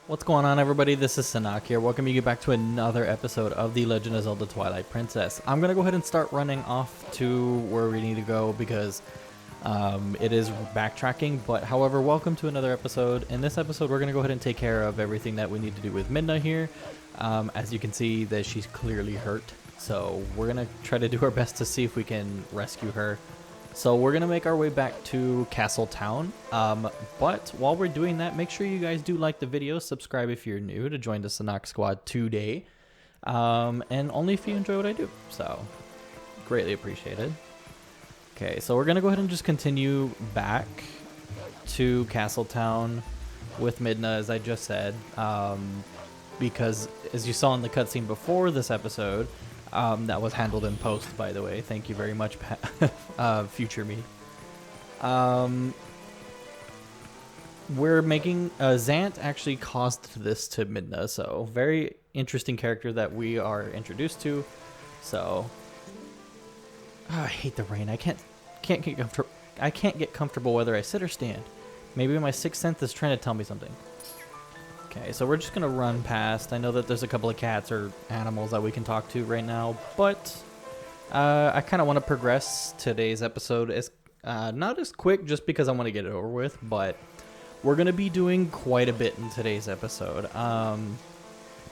What's going on, everybody? This is Sunaak here, welcoming you back to another episode of The Legend of Zelda Twilight Princess. I'm gonna go ahead and start running off to where we need to go because it is backtracking, but however, welcome to another episode. In this episode, we're gonna go ahead and take care of everything that we need to do with Midna here. As you can see, that she's clearly hurt, so we're gonna try to do our best to see if we can rescue her. So we're going to make our way back to Castle Town, but while we're doing that, make sure you guys do like the video, subscribe if you're new to join the Sunaak squad today, and only if you enjoy what I do, so greatly appreciated. Okay, so we're going to go ahead and just continue back to Castle Town with Midna, as I just said, because as you saw in the cutscene before this episode, that was handled in post, by the way. Thank you very much, future me. We're making... Zant actually caused this to Midna, so very interesting character that we are introduced to. So... I hate the rain. I can't get comfortable whether I sit or stand. Maybe my sixth sense is trying to tell me something. Okay, so we're just going to run past. I know that there's a couple of cats or animals that we can talk to right now, but I kind of want to progress today's episode as not as quick just because I want to get it over with, but we're going to be doing quite a bit in today's episode.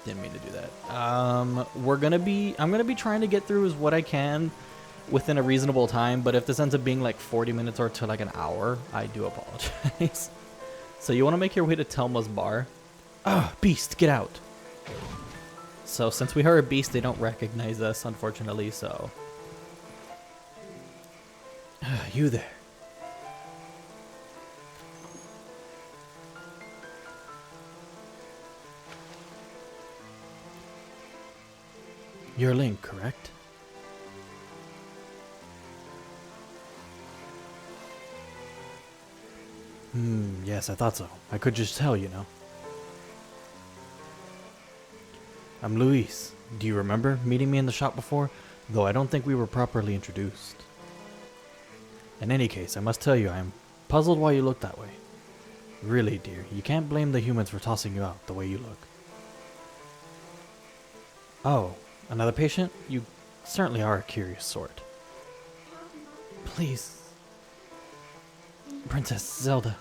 Didn't mean to do that. I'm going to be trying to get through as what I can within a reasonable time, but if this ends up being like 40 minutes or to like an hour, I do apologize. So you want to make your way to Telma's bar. Ah, beast, get out. So since we are a beast, they don't recognize us, unfortunately, so. You there. You're Link, correct? Yes, I thought so. I could just tell, you know. I'm Luis. Do you remember meeting me in the shop before? Though I don't think we were properly introduced. In any case, I must tell you I am puzzled why you look that way. Really, dear, you can't blame the humans for tossing you out the way you look. Oh, another patient? You certainly are a curious sort. Please. Princess Zelda.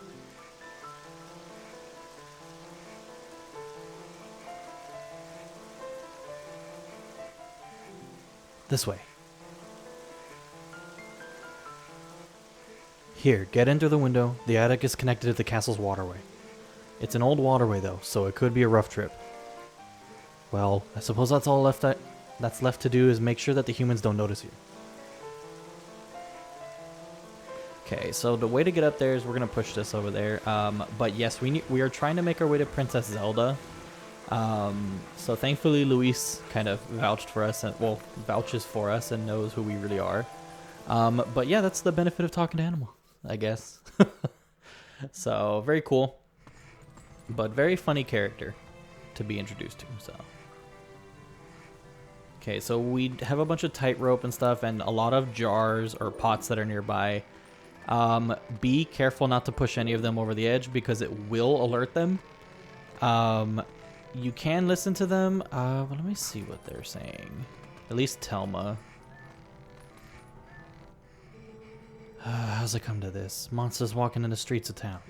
This way. Here, get in through the window. The attic is connected to the castle's waterway. It's an old waterway though, so it could be a rough trip. Well, I suppose that's all that's left to do is make sure that the humans don't notice you. Okay, so the way to get up there is we're gonna push this over there. But yes, we are trying to make our way to Princess Zelda. So thankfully Luis kind of vouched for us, and well, vouches for us and knows who we really are. But yeah, that's the benefit of talking to animal, I guess. So very cool, but very funny character to be introduced to. So okay, so we have a bunch of tightrope and stuff, and a lot of jars or pots that are nearby. Be careful not to push any of them over the edge because it will alert them. You can listen to them. Well, let me see what they're saying. At least Telma. How's it come to this? Monsters walking in the streets of town.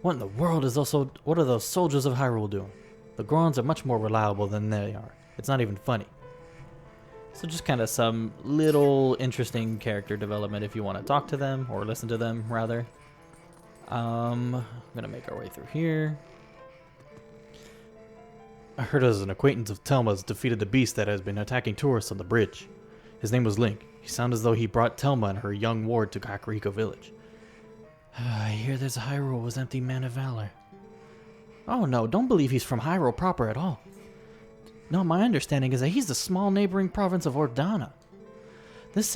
What in the world what are those soldiers of Hyrule doing? The Gorons are much more reliable than they are. It's not even funny. So just kind of some little interesting character development if you want to talk to them, or listen to them, rather. I'm gonna make our way through here. I heard as an acquaintance of Telma's defeated the beast that has been attacking tourists on the bridge. His name was Link. He sounded as though he brought Telma and her young ward to Kakariko village. I hear there's a Hyrule was empty man of valor. Oh no, don't believe he's from Hyrule proper at all. No, my understanding is that he's the small neighboring province of Ordana. This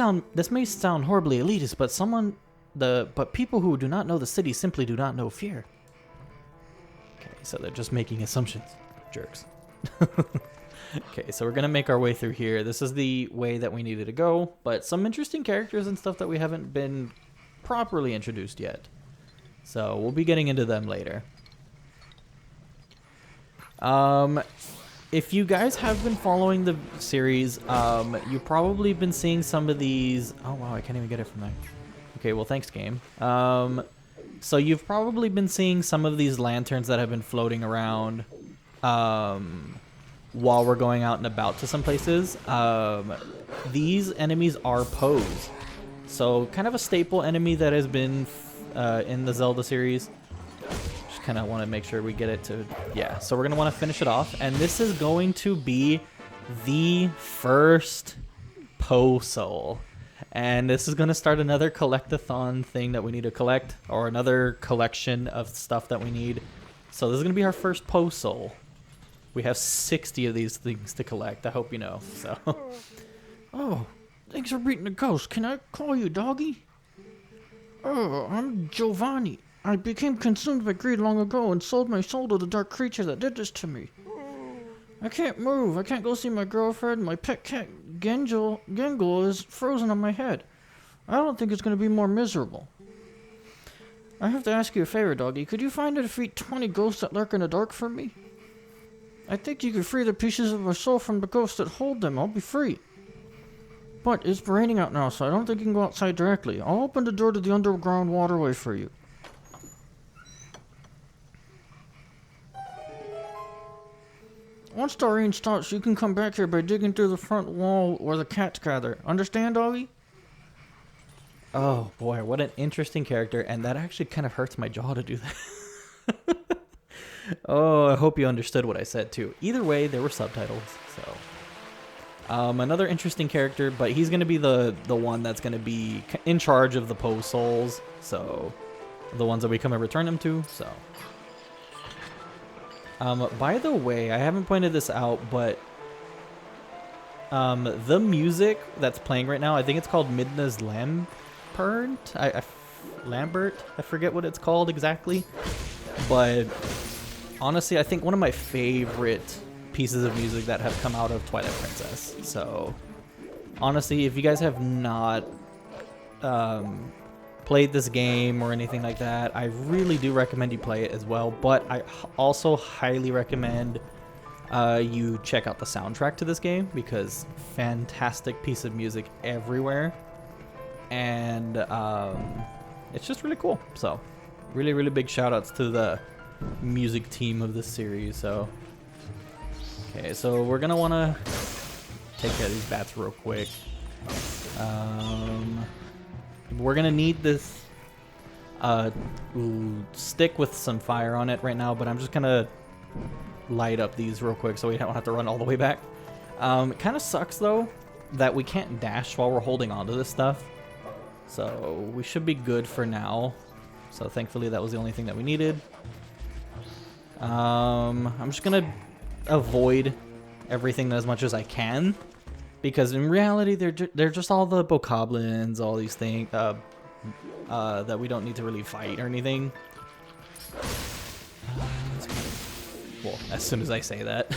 may sound horribly elitist, but someone but people who do not know the city simply do not know fear. Okay, so they're just making assumptions. Jerks. Okay, so we're gonna make our way through here. This is the way that we needed to go, but some interesting characters and stuff that we haven't been properly introduced yet. So we'll be getting into them later. If you guys have been following the series, you've probably been seeing some of these. Oh wow, I can't even get it from there. Okay, well thanks, game. So you've probably been seeing some of these lanterns that have been floating around while we're going out and about to some places. These enemies are Poes. So kind of a staple enemy that has been in the Zelda series. Just kind of want to make sure we get it to... Yeah, so we're going to want to finish it off. And this is going to be the first Poe soul. And this is going to start another collectathon thing that we need to collect. Or another collection of stuff that we need. So this is going to be our first Poe soul. We have 60 of these things to collect. I hope you know. So, oh, thanks for beating the ghost. Can I call you doggy? Oh, I'm Giovanni. I became consumed by greed long ago and sold my soul to the dark creature that did this to me. I can't move. I can't go see my girlfriend. My pet cat Gengle is frozen on my head. I don't think it's going to be more miserable. I have to ask you a favor, doggy. Could you find and defeat 20 ghosts that lurk in the dark for me? I think you could free the pieces of my soul from the ghosts that hold them. I'll be free. But it's raining out now, so I don't think you can go outside directly. I'll open the door to the underground waterway for you. Once the rain stops, you can come back here by digging through the front wall where the cats gather. Understand, doggy? Oh boy, what an interesting character, and that actually kind of hurts my jaw to do that. Oh, I hope you understood what I said too. Either way, there were subtitles, so... another interesting character, but he's going to be the one that's going to be in charge of the Poe souls, so... The ones that we come and return them to, so... by the way, I haven't pointed this out, but... the music that's playing right now, I think it's called Midna's Lambert? I forget what it's called exactly. But... Honestly, I think one of my favorite pieces of music that have come out of Twilight Princess. So, honestly, if you guys have not played this game or anything like that, I really do recommend you play it as well. But I also highly recommend you check out the soundtrack to this game, because fantastic piece of music everywhere. And it's just really cool. So, really, really big shout outs to the music team of this series. So okay, so we're gonna want to take care of these bats real quick. We're gonna need this stick with some fire on it right now, but I'm just gonna light up these real quick so we don't have to run all the way back. It kind of sucks though that we can't dash while we're holding on to this stuff, so we should be good for now. So thankfully that was the only thing that we needed. I'm just gonna avoid everything as much as I can, because in reality they're just all the bokoblins, all these things that we don't need to really fight or anything. Well, as soon as I say that.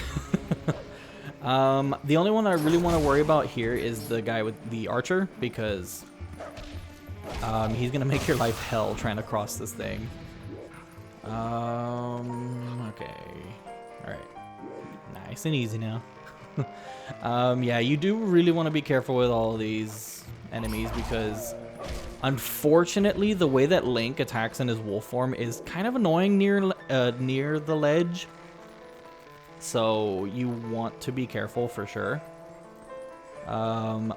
The only one I really want to worry about here is the guy with the archer, because he's gonna make your life hell trying to cross this thing. Okay. Alright. Nice and easy now. Yeah, you do really want to be careful with all these enemies, because unfortunately the way that Link attacks in his wolf form is kind of annoying near the ledge. So you want to be careful for sure. So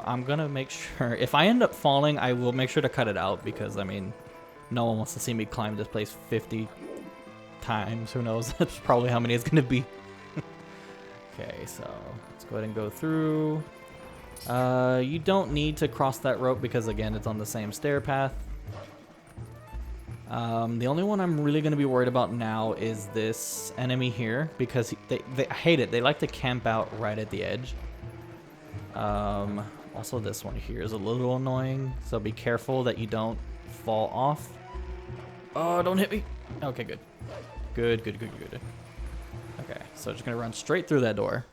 I'm gonna make sure, if I end up falling, I will make sure to cut it out, because I mean, no one wants to see me climb this place 50 times. Who knows? That's probably how many it's going to be. Okay, so let's go ahead and go through. You don't need to cross that rope because, again, it's on the same stair path. The only one I'm really going to be worried about now is this enemy here, because they hate it. They like to camp out right at the edge. Also, this one here is a little annoying, so be careful that you don't fall off. Oh, don't hit me. Okay, good. Good, good, good, good. Okay, so just gonna run straight through that door.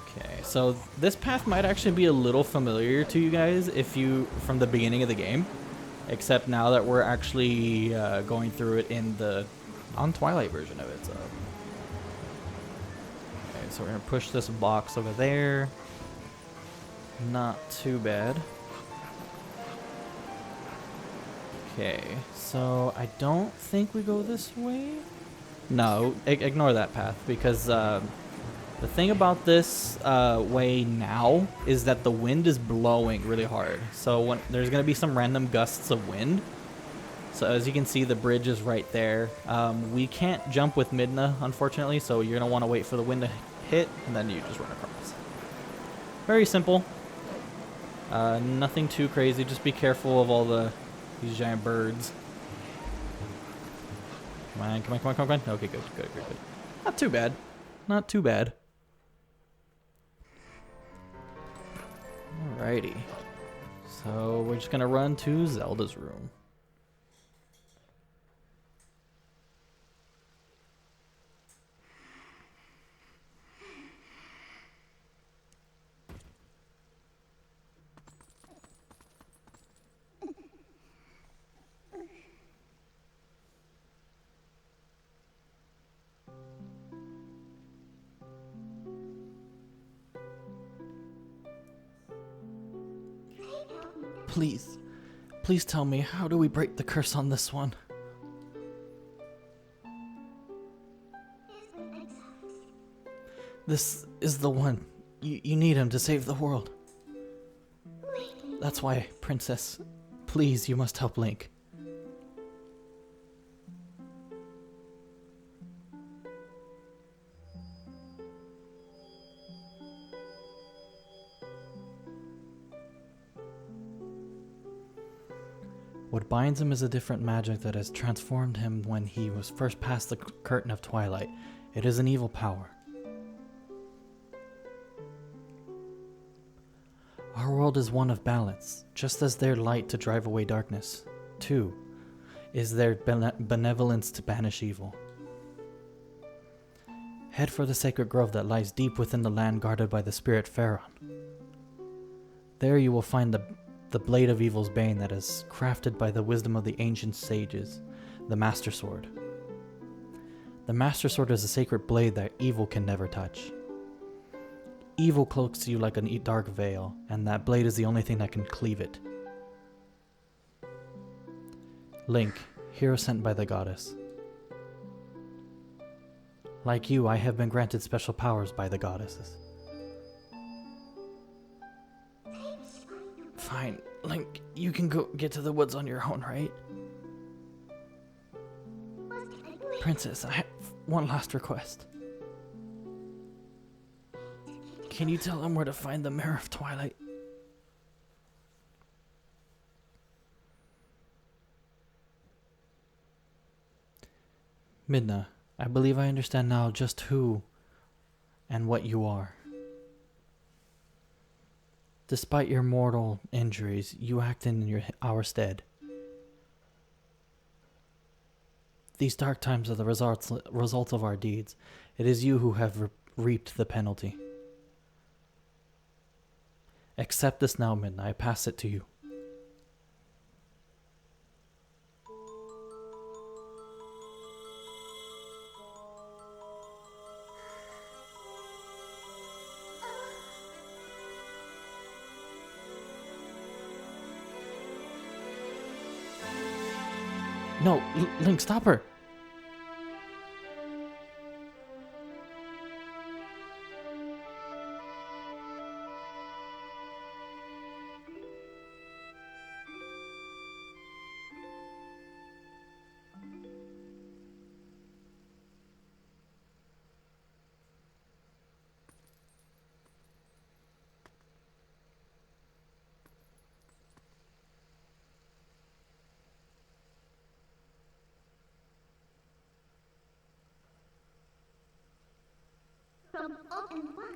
Okay, so this path might actually be a little familiar to you guys if you from the beginning of the game, except now that we're actually going through it in the Twilight version of it. So, okay, so we're gonna push this box over there. Not too bad. Okay, so I don't think we go this way. No, ignore that path because the thing about this way now is that the wind is blowing really hard. So when there's going to be some random gusts of wind. So as you can see, the bridge is right there. We can't jump with Midna, unfortunately, so you're going to want to wait for the wind to hit, and then you just run across. Very simple. Nothing too crazy. Just be careful of all these giant birds. Come on, come on, come on, come on. Okay, good, good, good, good. Not too bad. Not too bad. Alrighty. So we're just gonna run to Zelda's room. Please, please tell me, how do we break the curse on this one? This is the one. You need him to save the world. That's why, Princess, please, you must help Link. What binds him is a different magic that has transformed him when he was first past the curtain of Twilight. It is an evil power. Our world is one of balance, just as their light to drive away darkness, too, is their benevolence to banish evil. Head for the sacred grove that lies deep within the land guarded by the spirit Pharaon. There you will find the blade of evil's bane that is crafted by the wisdom of the ancient sages, the Master Sword. The Master Sword is a sacred blade that evil can never touch. Evil cloaks you like a dark veil, and that blade is the only thing that can cleave it. Link, hero sent by the goddess. Like you, I have been granted special powers by the goddesses. Fine, Link, you can go get to the woods on your own, right? Princess, I have one last request. Can you tell him where to find the Mirror of Twilight? Midna, I believe I understand now just who and what you are. Despite your mortal injuries, you act in our stead. These dark times are the results of our deeds. It is you who have reaped the penalty. Accept this now, Midna. I pass it to you. No, Link, stop her!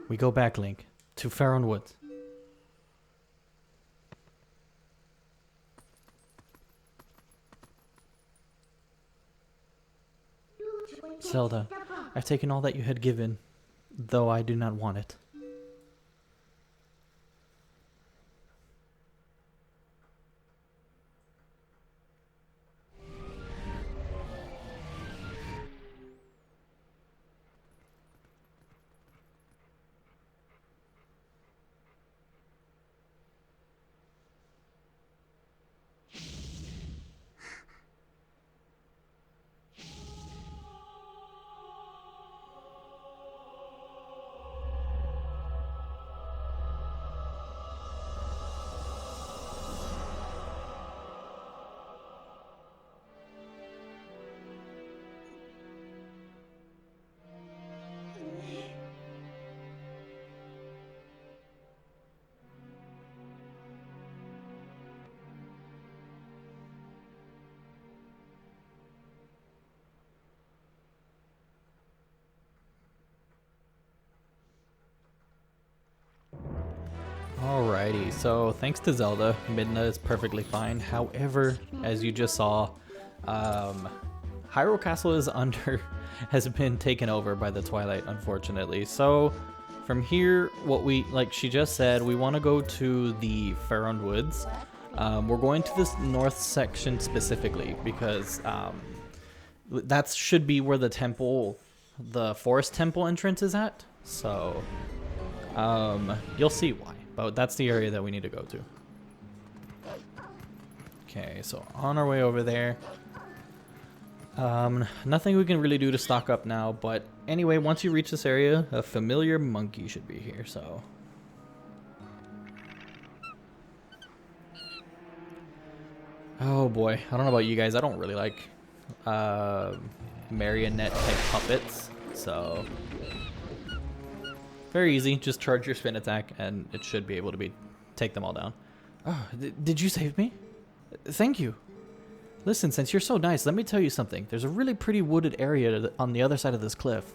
We go back, Link, to Faron Woods. Zelda, I've taken all that you had given, though I do not want it. Alrighty, so thanks to Zelda, Midna is perfectly fine. However, as you just saw, Hyrule Castle is has been taken over by the Twilight, unfortunately. So from here, what like she just said, we want to go to the Faron Woods. We're going to this north section specifically because that should be where the temple, the forest temple entrance is at. So you'll see why. But that's the area that we need to go to. Okay, so on our way over there. Nothing we can really do to stock up now, but anyway, once you reach this area, a familiar monkey should be here, so. Oh boy, I don't know about you guys, I don't really like marionette type puppets, so. Very easy, just charge your spin attack and it should be able to take them all down. Oh, did you save me? Thank you. Listen, since you're so nice, let me tell you something. There's a really pretty wooded area on the other side of this cliff.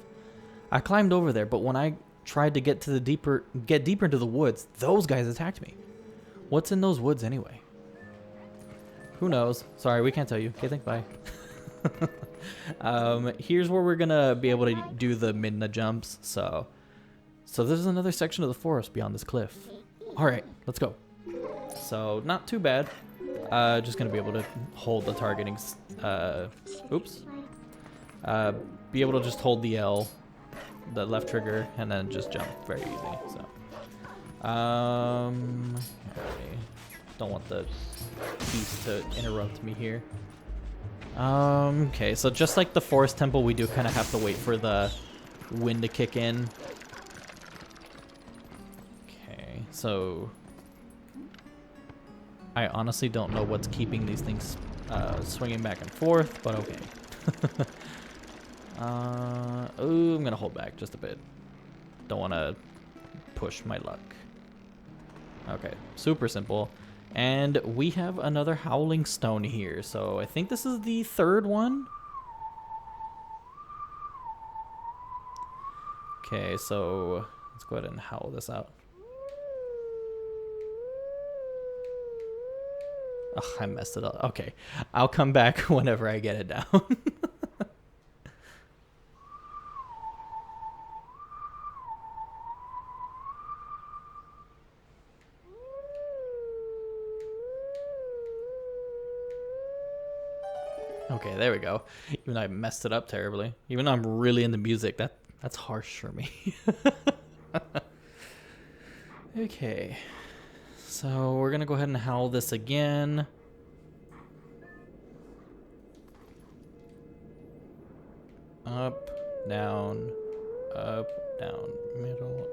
I climbed over there, but when I tried to get deeper into the woods, those guys attacked me. What's in those woods anyway? Who knows? Sorry, we can't tell you. Okay, thanks, bye. Here's where we're gonna be able to do the Midna Jumps, so there's another section of the forest beyond this cliff. Alright, let's go. So, not too bad. Just gonna be able to hold the targeting, be able to just hold the L, the left trigger, and then just jump very easy, so. Okay. Don't want the beast to interrupt me here. Okay, so just like the forest temple, we do kind of have to wait for the wind to kick in. Okay, so I honestly don't know what's keeping these things swinging back and forth, but okay. Ooh, I'm gonna hold back just a bit. Don't want to push my luck. Okay, super simple. And we have another Howling Stone here, so I think this is the third one. Okay, so let's go ahead and howl this out. Oh, I messed it up. Okay, I'll come back whenever I get it down. Okay, there we go. Even though I messed it up terribly. Even though I'm really into music, that's harsh for me. Okay. So we're gonna go ahead and howl this again. Up, down, middle.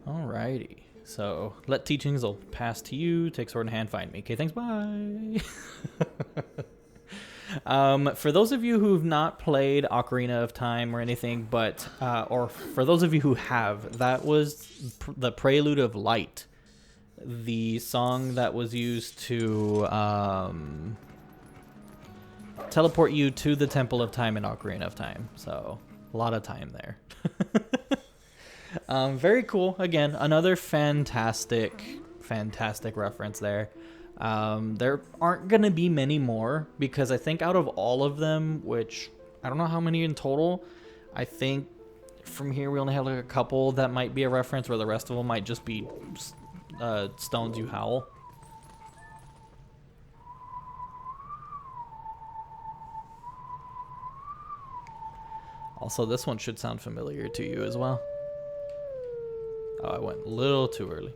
Alrighty. So, let teachings will pass to you. Take sword in hand, find me. Okay, thanks, bye. For those of you who've not played Ocarina of Time or anything, but, or for those of you who have, that was the Prelude of Light. The song that was used to teleport you to the Temple of Time in Ocarina of Time. So, a lot of time there. Very cool. Again, another fantastic reference there. There aren't going to be many more because I think out of all of them, which I don't know how many in total, I think from here we only have like a couple that might be a reference where the rest of them might just be stones you howl. Also, this one should sound familiar to you as well. Oh, I went a little too early.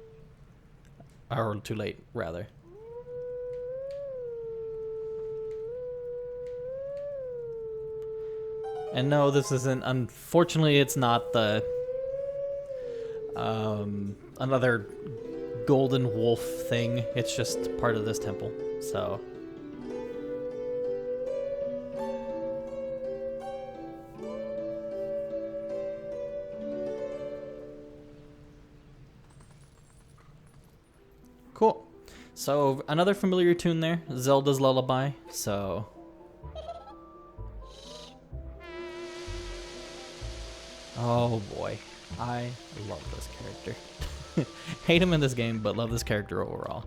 Or too late, rather. And no, this isn't, unfortunately, it's not the, another golden wolf thing. It's just part of this temple, so. Cool. So, another familiar tune there, Zelda's Lullaby, so. Oh boy, I love this character. Hate him in this game, but love this character overall.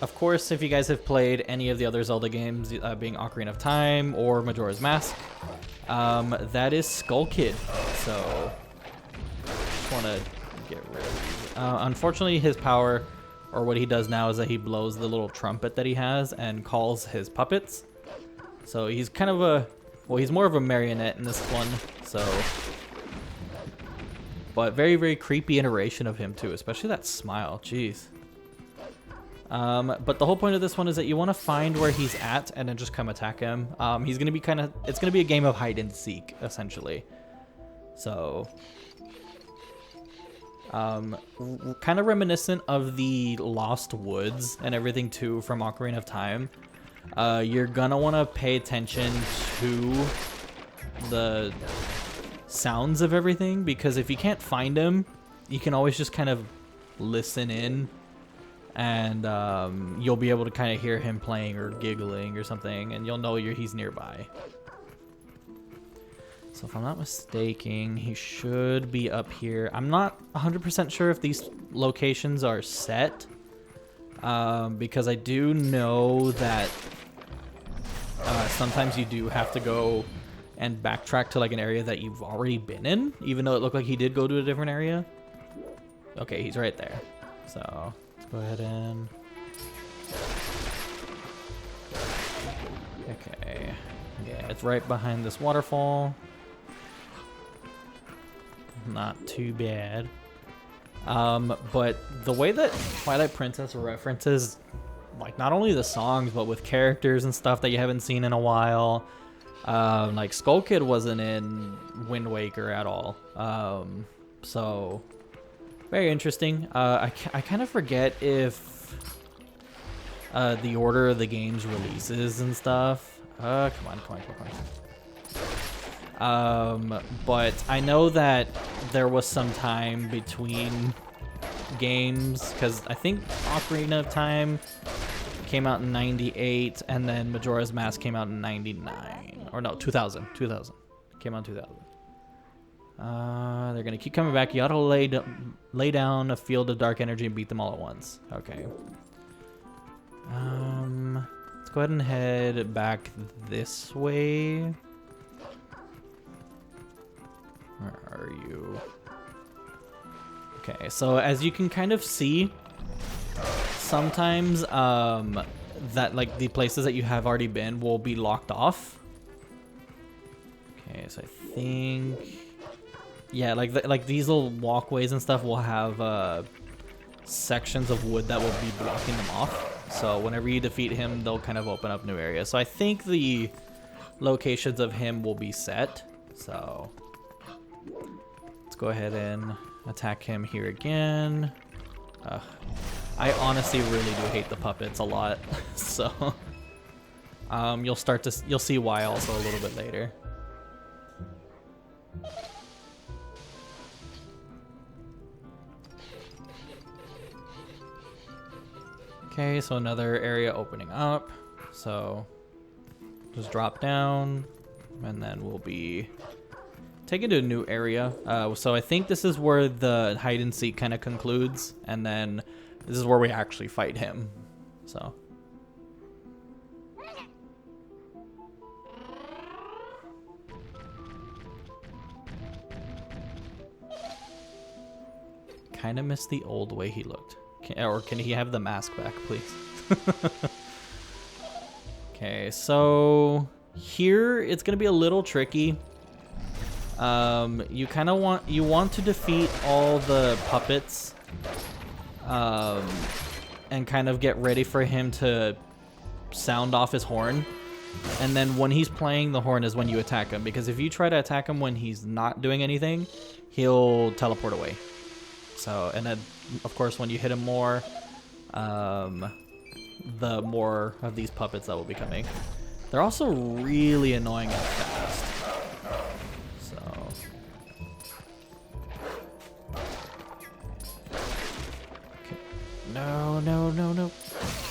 Of course, if you guys have played any of the other Zelda games, being Ocarina of Time or Majora's Mask, that is Skull Kid. So, just want to get rid of these. Unfortunately, his power, or what he does now, is that he blows the little trumpet that he has and calls his puppets. So he's kind of a, well, he's more of a marionette in this one, so. But very, very creepy iteration of him too, especially that smile, jeez. But the whole point of this one is that you want to find where he's at and then just come attack him. He's going to be kind of, it's going to be a game of hide and seek, essentially. So, kind of reminiscent of the Lost Woods and everything too from Ocarina of Time. You're gonna want to pay attention to the sounds of everything, because if you can't find him, you can always just kind of listen in, and you'll be able to kind of hear him playing or giggling or something, and you'll know he's nearby. So if I'm not mistaken, he should be up here. I'm not 100% sure if these locations are set, because I do know that sometimes you do have to go and backtrack to like an area that you've already been in, even though it looked like he did go to a different area. Okay, he's right there. So let's go ahead and... Okay. Yeah, it's right behind this waterfall. Not too bad. But the way that Twilight Princess references, like, not only the songs, but with characters and stuff that you haven't seen in a while. Like, Skull Kid wasn't in Wind Waker at all. So, very interesting. I kind of forget if the order of the game's releases and stuff. Come on. But I know that there was some time between games, because I think Ocarina of Time came out in 98, and then Majora's Mask came out in 99. Or no, 2000. Came out in 2000. They're going to keep coming back. You ought to lay down a field of dark energy and beat them all at once. Okay. Let's go ahead and head back this way. Where are you? Okay, so as you can kind of see, sometimes that like the places that you have already been will be locked off. Okay, so I think, yeah, like these little walkways and stuff will have sections of wood that will be blocking them off. So whenever you defeat him, they'll kind of open up new areas. So I think the locations of him will be set. So Let's go ahead and attack him here again. I honestly really do hate the puppets a lot, so you'll see why also a little bit later. Okay, so another area opening up. So just drop down, and then we'll be taken to a new area. So I think this is where the hide and seek kind of concludes, and then this is where we actually fight him. So. Kind of miss the old way he looked. Can he have the mask back, please? Okay, so here it's gonna be a little tricky. You kind of want to defeat all the puppets, and kind of get ready for him to sound off his horn. And then when he's playing the horn is when you attack him, because if you try to attack him when he's not doing anything, he'll teleport away. So, and then of course when you hit him more, the more of these puppets that will be coming. They're also really annoying and fast. So. Okay. No, no, no, no.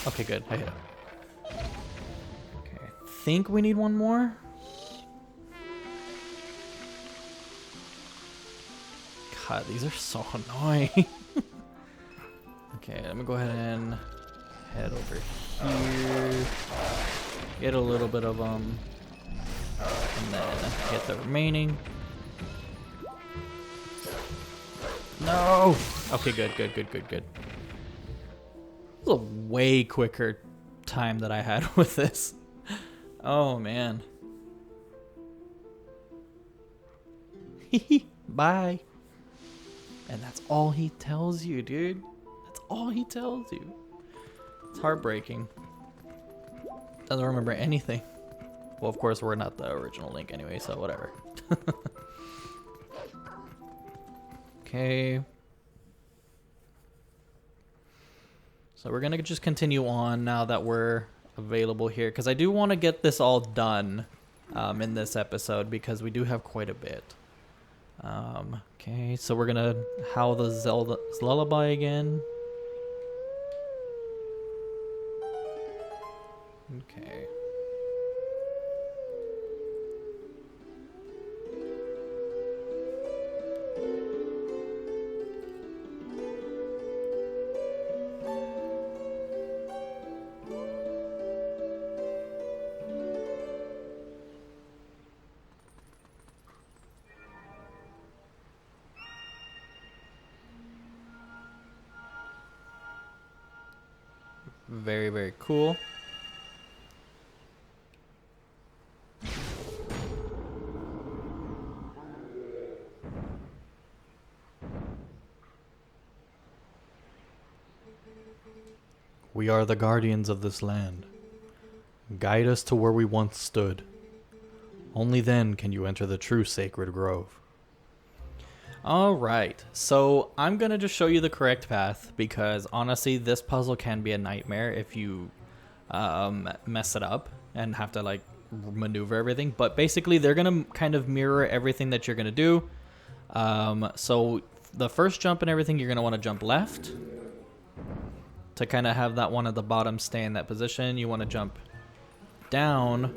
Okay, good. I hit him. Okay, I think we need one more. God, these are so annoying. Okay, I'm gonna go ahead and head over here. Get a little bit of them. And then get the remaining. No! Okay, good, good, good, good, good. This is a way quicker time that I had with this. Oh, man. Bye. And that's all he tells you, dude. That's all he tells you. It's heartbreaking. Doesn't remember anything. Well, of course, we're not the original Link anyway, so whatever. Okay. So we're gonna just continue on now that we're available here, because I do want to get this all done in this episode, because we do have quite a bit. Okay, so we're gonna howl the Zelda Lullaby again. Okay. Very, very cool. We are the guardians of this land. Guide us to where we once stood. Only then can you enter the true sacred grove. Alright, so I'm going to just show you the correct path, because honestly this puzzle can be a nightmare if you mess it up and have to like maneuver everything. But basically they're going to kind of mirror everything that you're going to do. So the first jump and everything, you're going to want to jump left to kind of have that one at the bottom stay in that position. You want to jump down,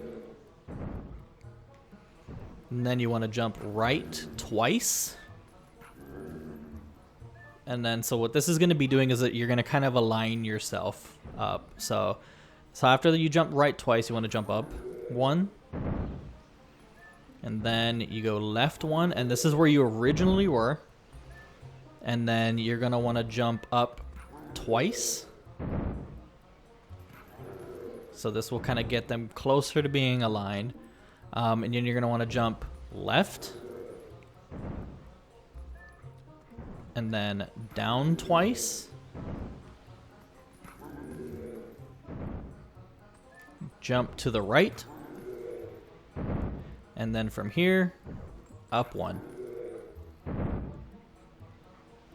and then you want to jump right twice. And then, so what this is going to be doing is that you're going to kind of align yourself up. So after you jump right twice, you want to jump up one. And then you go left one. And this is where you originally were. And then you're going to want to jump up twice. So this will kind of get them closer to being aligned. And then you're going to want to jump left. And then down twice. Jump to the right. And then from here, up one.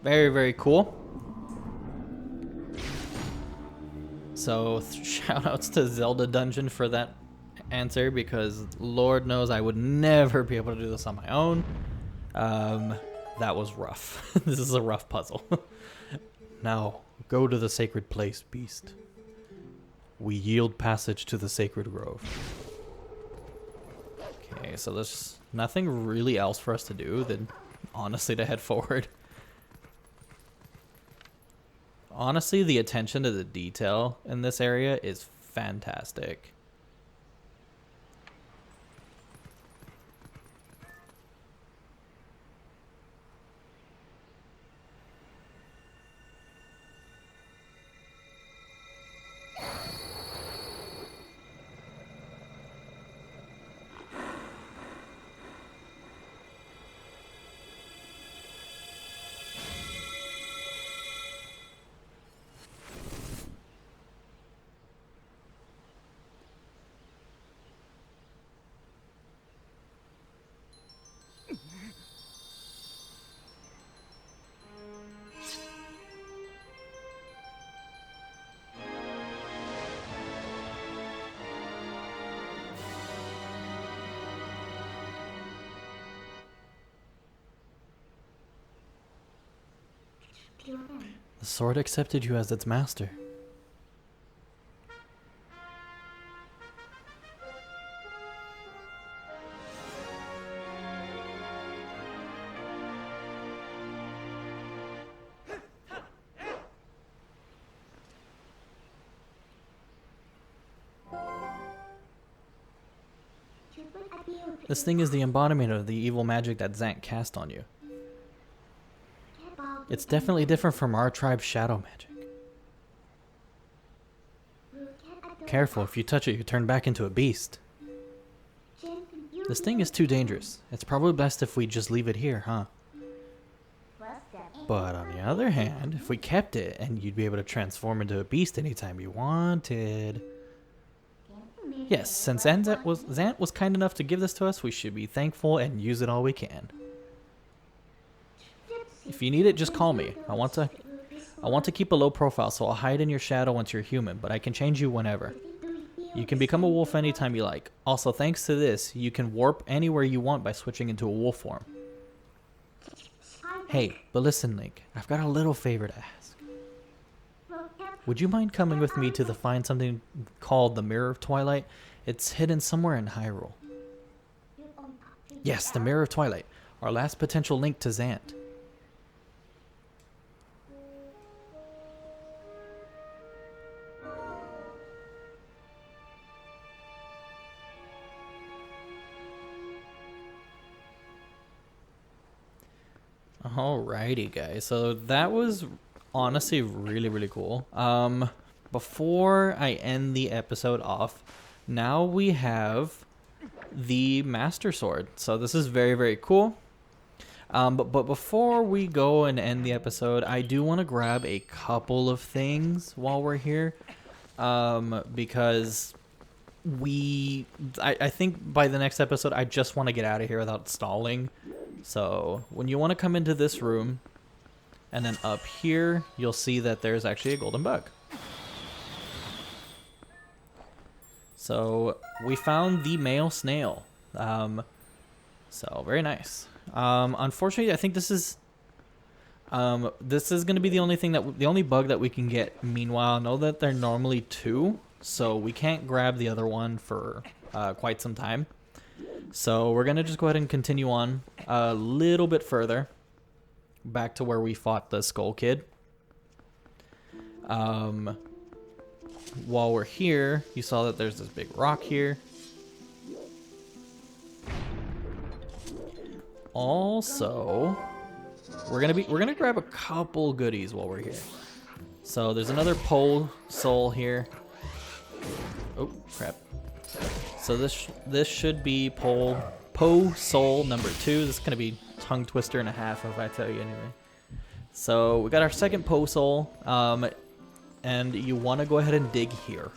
Very, very cool. So shout outs to Zelda Dungeon for that answer, because Lord knows I would never be able to do this on my own. That was rough. This is a rough puzzle. Now, go to the sacred place, beast. We yield passage to the sacred grove. Okay, so there's nothing really else for us to do than honestly to head forward. Honestly, the attention to the detail in this area is fantastic. The sword accepted you as its master. This thing is the embodiment of the evil magic that Zant cast on you. It's definitely different from our tribe's shadow magic. Careful, if you touch it, you turn back into a beast. This thing is too dangerous. It's probably best if we just leave it here, huh? But on the other hand, if we kept it, and you'd be able to transform into a beast anytime you wanted. Yes, since Zant was kind enough to give this to us, we should be thankful and use it all we can. If you need it, just call me. I want to keep a low profile, so I'll hide in your shadow once you're human, but I can change you whenever. You can become a wolf anytime you like. Also, thanks to this, you can warp anywhere you want by switching into a wolf form. Hey, but listen, Link, I've got a little favor to ask. Would you mind coming with me to find something called the Mirror of Twilight? It's hidden somewhere in Hyrule. Yes, the Mirror of Twilight, our last potential link to Zant. Alrighty, guys. So that was honestly really, really cool. Before I end the episode off, now we have the Master Sword. So this is very, very cool. But before we go and end the episode, I do want to grab a couple of things while we're here. Because I think by the next episode, I just want to get out of here without stalling. So when you want to come into this room, and then up here, you'll see that there's actually a golden bug. So we found the male snail. So very nice. Unfortunately, I think this is going to be the only bug that we can get. Meanwhile, I know that they're normally 2, so we can't grab the other one for quite some time. So we're going to just go ahead and continue on a little bit further back to where we fought the Skull Kid. While we're here, you saw that there's this big rock here. Also, we're gonna grab a couple goodies while we're here. So there's another pole soul here. Oh crap. So this should be Poe Soul number 2. This is gonna be tongue twister and a half if I tell you anyway. So we got our second Poe Soul, and you want to go ahead and dig here.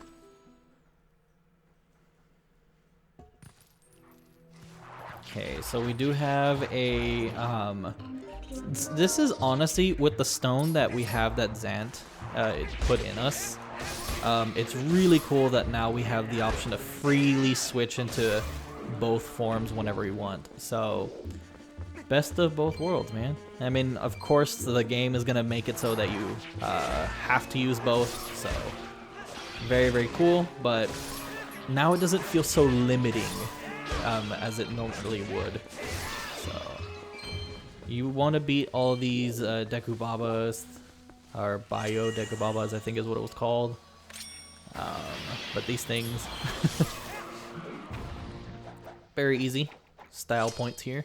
Okay, so we do have a, this is honestly with the stone that we have that Zant put in us. It's really cool that now we have the option to freely switch into both forms whenever we want. So, best of both worlds, man. I mean, of course, the game is going to make it so that you have to use both. So, very, very cool. But now it doesn't feel so limiting as it normally would. So, you want to beat all these Dekubabas, or Bio Dekubabas, I think is what it was called. But these things, very easy. Style points here.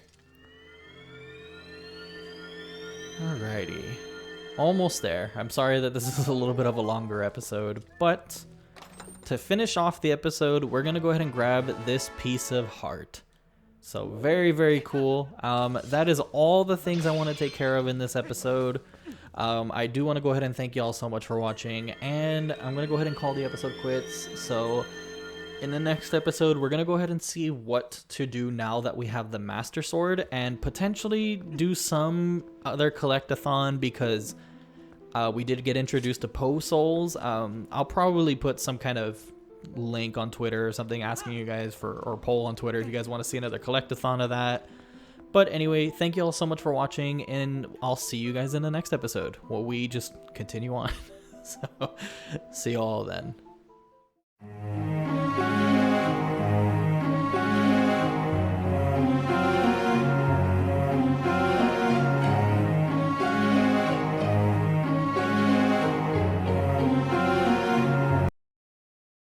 Alrighty. Almost there. I'm sorry that this is a little bit of a longer episode, but to finish off the episode, we're going to go ahead and grab this piece of heart. So very, very cool. That is all the things I want to take care of in this episode. I do want to go ahead and thank you all so much for watching, and I'm going to go ahead and call the episode quits. So in the next episode, we're going to go ahead and see what to do now that we have the Master Sword, and potentially do some other collect-a-thon, because we did get introduced to Poe Souls. I'll probably put some kind of link on Twitter or something asking you guys for, or poll on Twitter if you guys want to see another collect-a-thon of that. But anyway, thank you all so much for watching, and I'll see you guys in the next episode, where we just continue on. So, see you all then.